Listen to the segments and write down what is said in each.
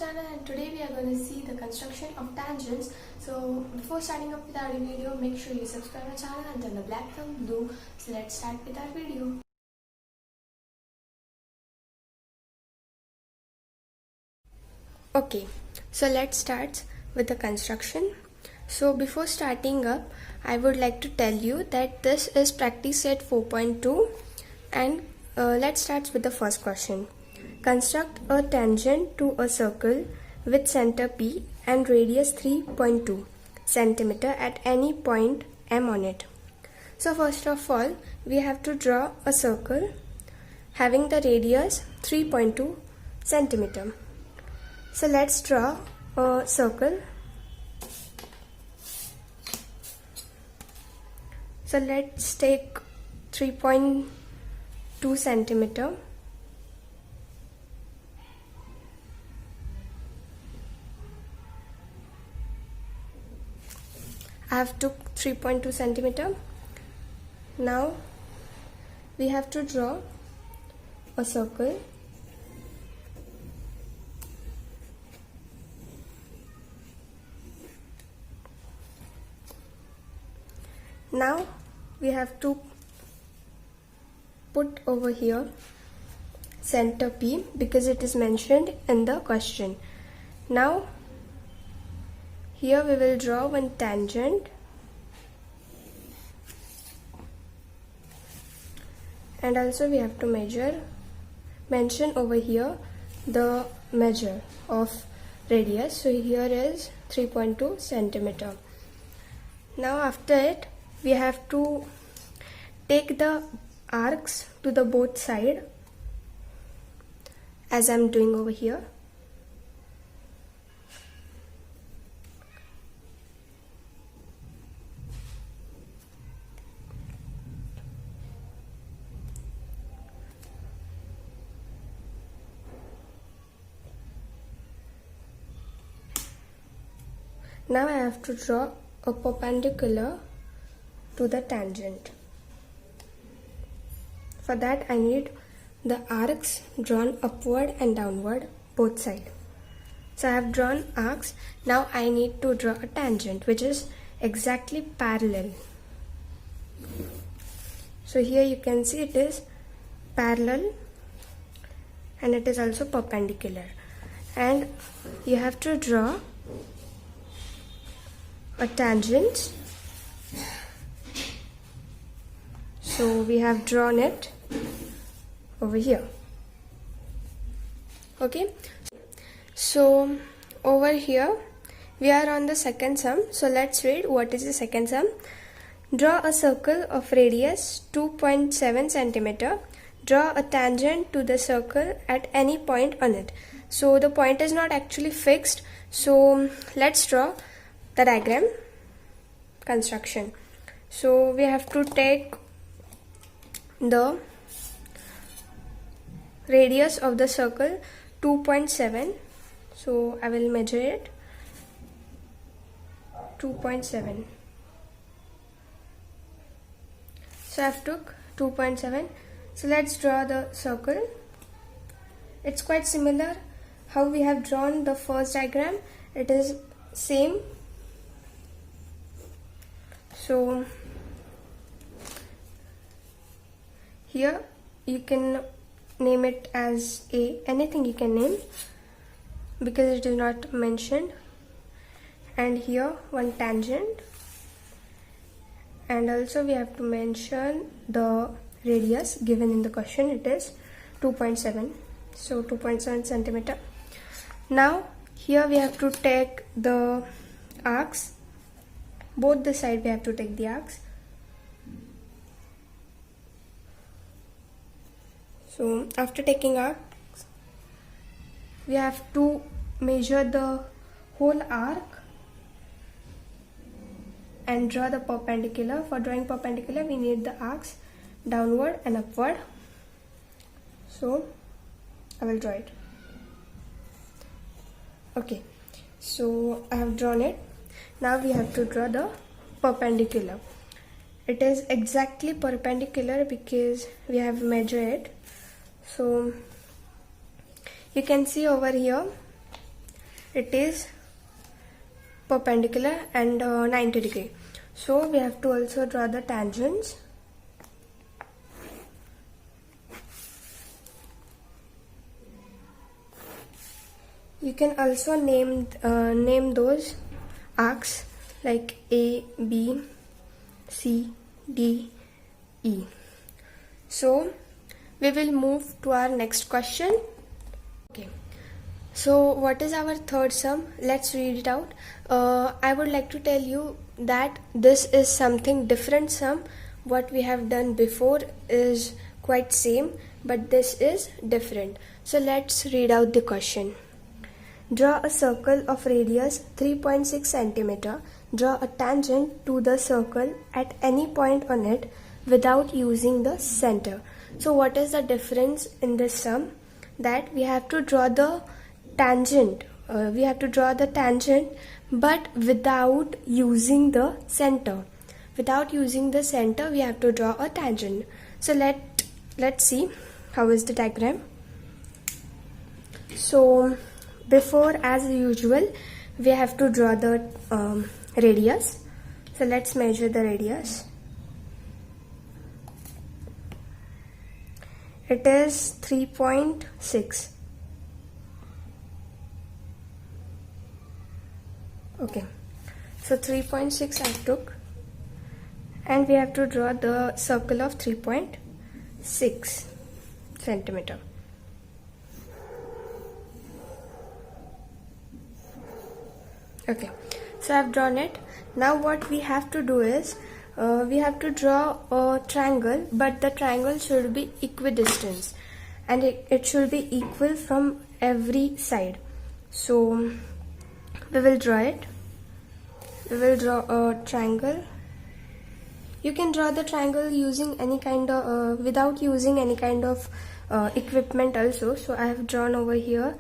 channel, and today we are going to see the construction of tangents. So before starting up with our video, make sure you subscribe our channel and turn the black thumb blue. So let's start with our video. Okay, so let's start with the construction. So before starting up, I would like to tell you that this is practice set 4.2, and let's start with the first question. Construct a tangent to a circle with center P and radius 3.2 cm at any point M on it. So first of all, we have to draw a circle having the radius 3.2 cm. So let's draw a circle. So let's take 3.2 centimeter. I have took 3.2 centimeter. Now we have to draw a circle. Now we have to put over here center P because it is mentioned in the question. Now here we will draw one tangent, and also we have to mention over here the measure of radius. So here is 3.2 centimeter. Now after it, we have to take the arcs to the both side as I'm doing over here. Now I have to draw a perpendicular to the tangent. For that I need the arcs drawn upward and downward both sides. So I have drawn arcs. Now I need to draw a tangent which is exactly parallel. So here you can see it is parallel and it is also perpendicular, and you have to draw a tangent. So we have drawn it over here. Okay, so over here we are on the second sum. So let's read what is the second sum. Draw a circle of radius 2.7 centimeter. Draw a tangent to the circle at any point on it. So the point is not actually fixed. So let's draw the diagram construction. So we have to take the radius of the circle 2.7. So I will measure it 2.7. So I have took 2.7. So let's draw the circle. It's quite similar how we have drawn the first diagram. It is same. So here you can name it as A, anything you can name because it is not mentioned, and here one tangent, and also we have to mention the radius given in the question. It is 2.7, so 2.7 centimeter. Now here we have to take the arcs, both the side we have to take the arcs. So after taking arcs, we have to measure the whole arc and draw the perpendicular. For drawing perpendicular, we need the arcs downward and upward. So I will draw it. Okay, so I have drawn it. Now we have to draw the perpendicular. It is exactly perpendicular because we have measured it. So you can see over here it is perpendicular and 90 degree. So we have to also draw the tangents. You can also name those arcs like A, B, C, D, E. So we will move to our next question. Okay. So what is our third sum? Let's read it out. I would like to tell you that this is something different sum. What we have done before is quite same, but this is different. So let's read out the question. Draw a circle of radius 3.6 cm. Draw a tangent to the circle at any point on it without using the center. So what is the difference in this sum? That we have to draw the tangent. But without using the center. Without using the center, we have to draw a tangent. So let's see how is the diagram. So before, as usual, we have to draw the radius. So let's measure the radius. It is 3.6. Okay, so 3.6 I took, and we have to draw the circle of 3.6 centimeter. Okay, so I've drawn it. Now what we have to do is we have to draw a triangle, but the triangle should be equidistant and it should be equal from every side. So we will draw it. We will draw a triangle. You can draw the triangle using any kind of without using any kind of equipment also. So I have drawn over here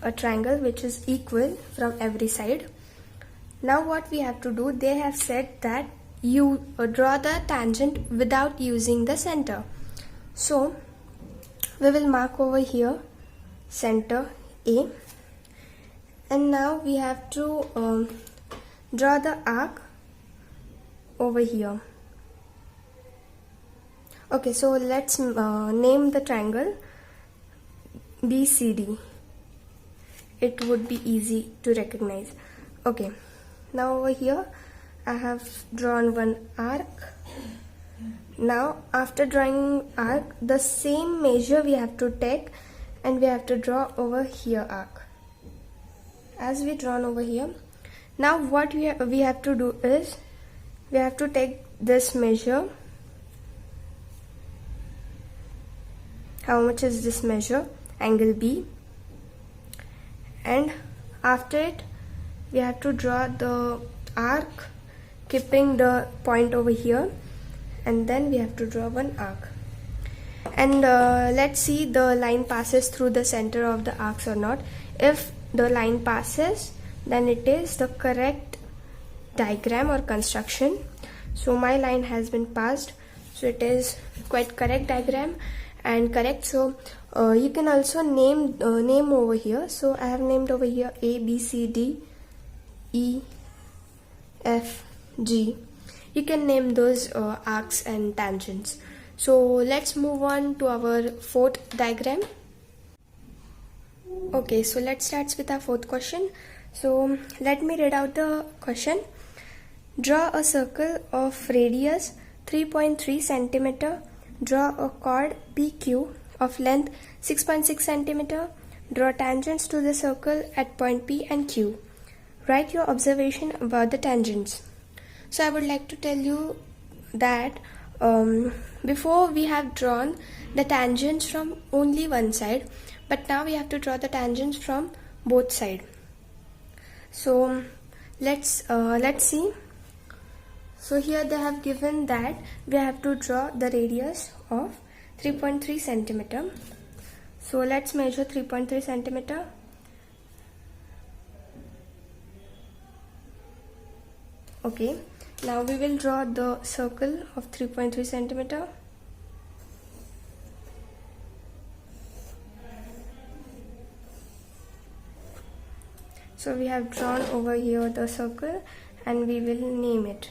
a triangle which is equal from every side. Now what we have to do, they have said that you draw the tangent without using the center. So we will mark over here center A, and now we have to draw the arc over here. Okay, so let's name the triangle BCD. It would be easy to recognize. Okay, now over here I have drawn one arc. Now after drawing arc, the same measure we have to take and we have to draw over here arc as we drawn over here. Now what we have to do is we have to take this measure. How much is this measure? Angle B. And after it we have to draw the arc keeping the point over here, and then we have to draw one arc. And let's see the line passes through the center of the arcs or not. If the line passes, then it is the correct diagram or construction. So my line has been passed, so it is quite correct diagram and correct. So you can also name over here. So I have named over here A, B, C, D, E, F, G. You can name those arcs and tangents. So let's move on to our fourth diagram. Okay, so let's start with our fourth question. So let me read out the question. Draw a circle of radius 3.3 centimeter. Draw a chord PQ of length 6.6 centimeter. Draw tangents to the circle at point P and Q. Write your observation about the tangents. So I would like to tell you that before we have drawn the tangents from only one side, but now we have to draw the tangents from both sides. So let's see. So here they have given that we have to draw the radius of 3.3 centimeter. So let's measure 3.3 centimeter. Okay, now we will draw the circle of 3.3 centimeter. So we have drawn over here the circle and we will name it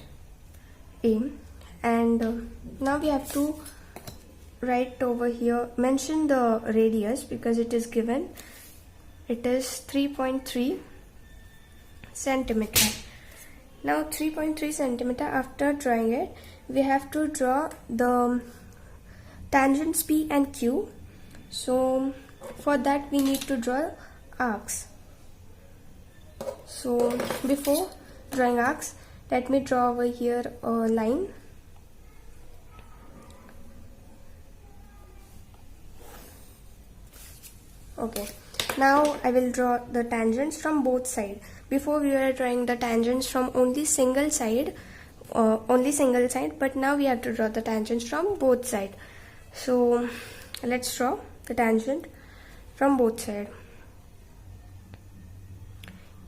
A. And now we have to write over here, mention the radius because it is given. It is 3.3 centimeter. Now 3.3 centimeter, after drawing it, we have to draw the tangents P and Q. So for that we need to draw arcs. So before drawing arcs, let me draw over here a line. Okay, now I will draw the tangents from both sides. Before we were drawing the tangents from only single side, but now we have to draw the tangents from both sides. So let's draw the tangent from both sides.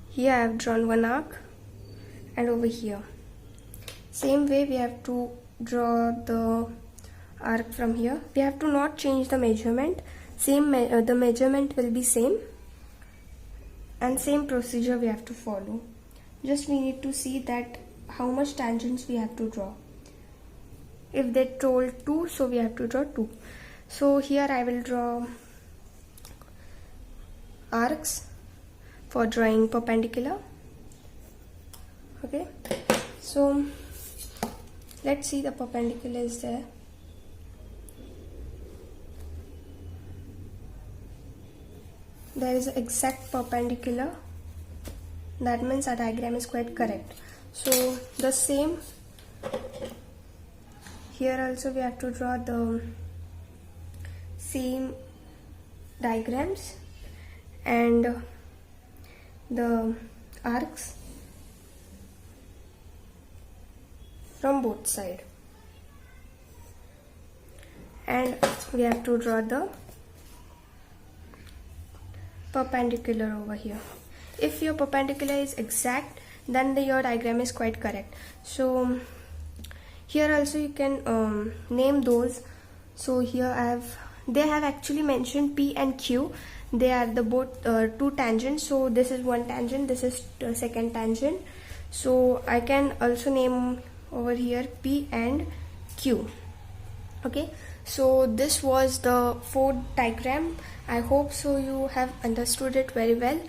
Here I have drawn one arc, and over here same way we have to draw the arc from here. We have to not change the measurement. The measurement will be same, and same procedure we have to follow. Just we need to see that how much tangents we have to draw. If they told 2, so we have to draw 2. So here I will draw arcs for drawing perpendicular. Okay, so let's see the perpendicular is there. There is an exact perpendicular. That means our diagram is quite correct. So the same here also we have to draw the same diagrams and the arcs from both sides, and we have to draw the perpendicular over here. If your perpendicular is exact, then your diagram is quite correct. So here also you can name those. So here they have actually mentioned P and Q. They are the both two tangents. So this is one tangent, this is the second tangent. So I can also name over here P and Q. Okay, so this was the fourth diagram. I hope so you have understood it very well.